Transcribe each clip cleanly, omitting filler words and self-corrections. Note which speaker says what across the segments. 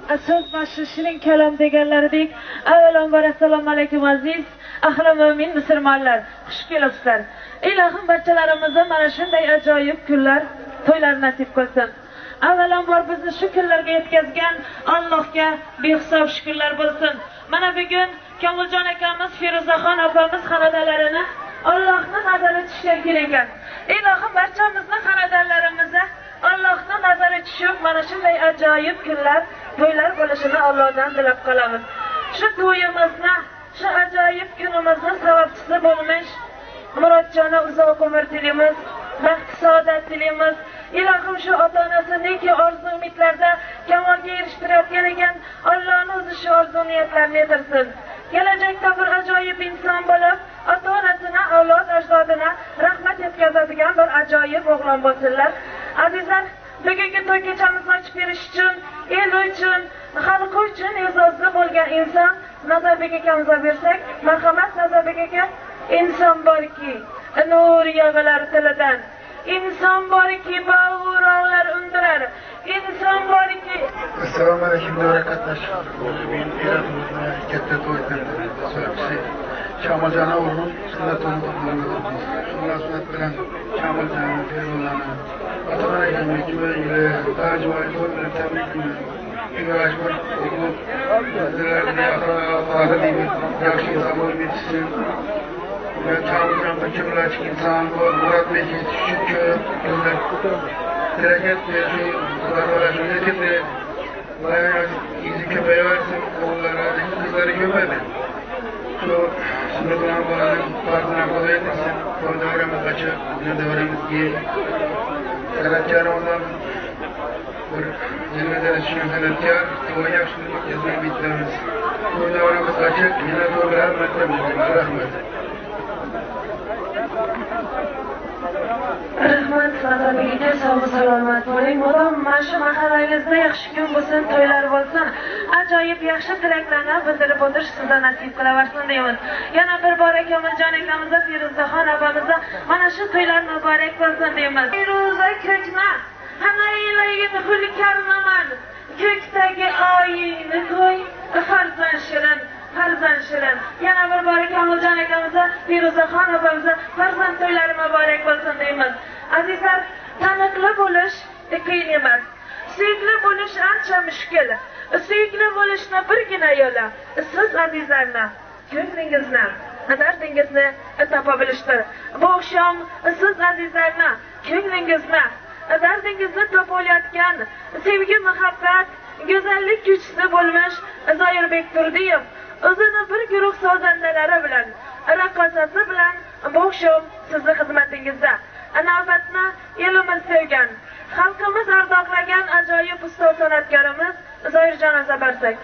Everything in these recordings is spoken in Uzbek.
Speaker 1: Söz başı şirin kelam deganlaridek, avvalambor assalomu alaykum aziz ahli mo'min musulmonlar. Xush kelibsizlar. Ilohim barchalarimizga mana shunday ajoyib kunlar, to'ylar nasib qilsin. Avvalambor bizni shu kunlarga yetkazgan Allohga behisob shukrlar bo'lsin. Mana bugun Komiljon akamiz, Feruzaxon opamiz xonadonlarini Allohning nazari tushgan kun ekan. Ilohim barchamizni xonadonlarimizga Allohning nazari tushib, mana shunday ajoyib kunlar, to'ylar bo'lishini Allohdan tilab qolamiz. Shu to'yimizni, shu ajoyib kunimizni sababchisi bo'lmish Murodjona uzoq umr tilaymiz, baxt saodat tilaymiz. Ilohim shu ota-onasining orzu umidlarda kamolga erishtirayotgan ekan, Allohning o'zi shu orzu niyatlarini yetirsin. Kelajakda bir ajoyib inson bo'lib, ota-onasini, avlod ajdodina rahmat yetkazadigan bir ajoyib o'g'lon bo'lsinlar. Azizlar, bugungi to'y kechamizni ochib berish uchun, el uchun, xalq uchun e'zozli bo'lgan inson Nazarbek akamizga bersak, marhamat Nazarbek aka, inson borki, nur yog'ilar tilidan, inson borki, bog'uroqlar undirar, inson borki.
Speaker 2: Assalomu alaykum barakatlar. Men Iroqda katta to'ydan so'rabsiz. Kamoljon o'g'lim sunnatini o'qimoqda. Sunnat bilan Kamoljon Feruzaxonni ota-onamizga tajvoy qilib tabriklayman. Ilohim o'qib, bizlarga faxrli yaxshi inson bo'lib yetishsin. Ve Kamoljon kimlar inson bo'lib, Murodbek yetishib, dereket verdiği arkadaşım dedi bayağı izi köpeği versin oğullara, kızları gömedi. Şu sınıfına bağlı partına kolay etmesin. Kordavarımız açık, kordavarımız giy. Sanatkar ondan bir zirvede düşünen sanatkar, o yaşlılık yazmayı bitiririz. Kordavarımız açık, yine doğru rahmetle rahmet.
Speaker 1: Rahmat, Nazarbekga sog' salomat bo'ling. Modam mana shu mahallangizda yaxshi kun bo'lsin, to'ylar bo'lsin. Ajoyib yaxshi tilaklarni bildirib o'tish sizga nasib qilaversin deymiz. Yana bir bor Komiljon akamizga, Feruzaxon opamizga mana shu to'ylar muborak bo'lsin deymiz. Feruza ko'kna, hanayiligini hulkarnaman. Ko'kdagi oyingni qo'y, farzand shirin. Farzand shirin. Yana bir bor Komiljon akamizga, Feruzaxon opamizga farzand to'ylari muborak bo'lsin deymiz. Azizlar, taniqli bo'lish qiyin emas. Suyukli bo'lish ancha mushkul. Suyukli bo'lishni birgina yo'li siz azizlarni, ko'nglingizni, dardingizni topa bilishdir. Bu oqshom siz azizlarni, ko'nglingizni, dardingizni topa olayotgan sevgi, muhabbat, go'zallik kuchisi bo'lmish Zoirbek Turdiyev o'zini bir guruh sozandalari bilan, raqqosasi bilan bu oqshom sizning xizmatingizda. Navbatni elimiz sevgan, xalqimiz ardoqlagan ajoyib ustoz san'atkorimiz Zoirjonimizga bersak.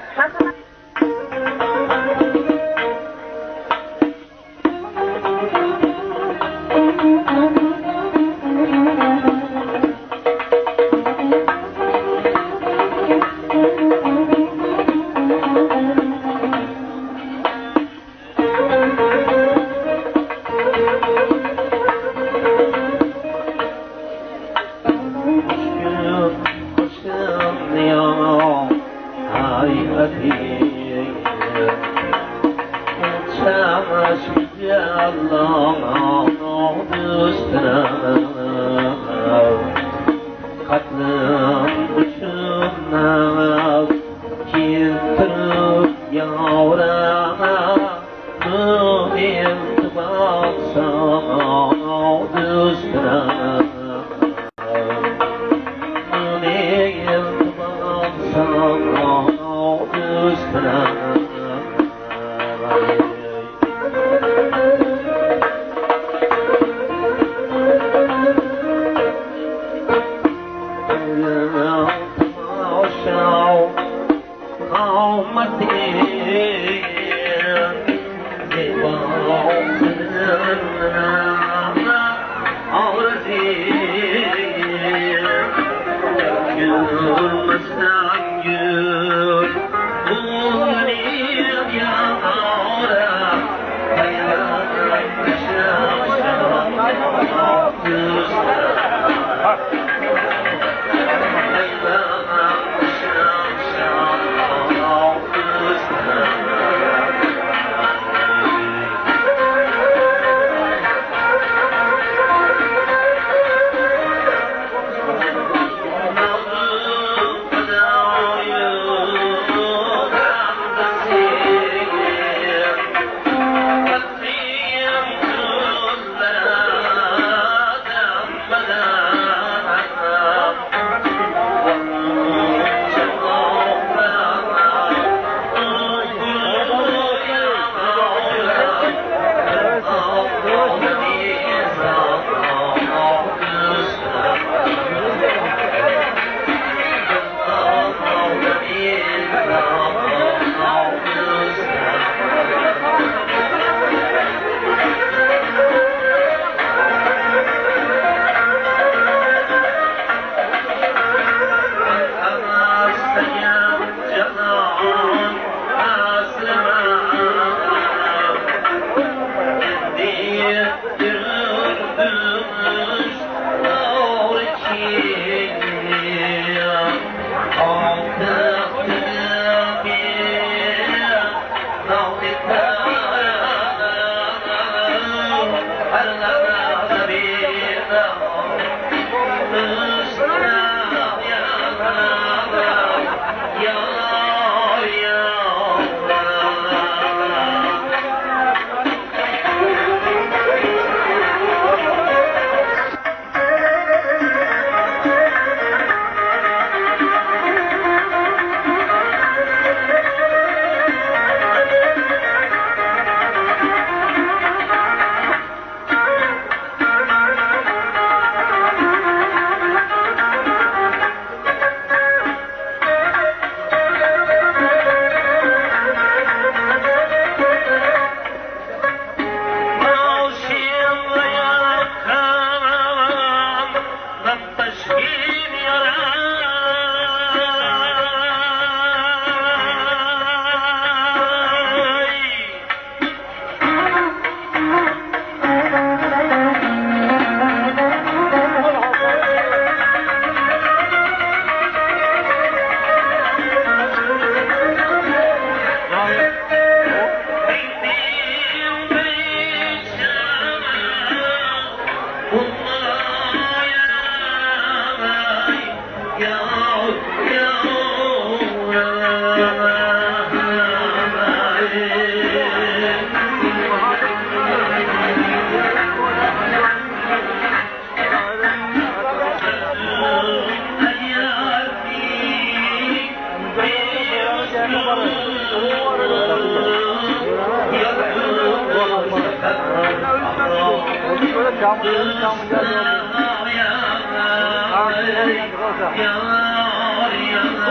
Speaker 3: Ya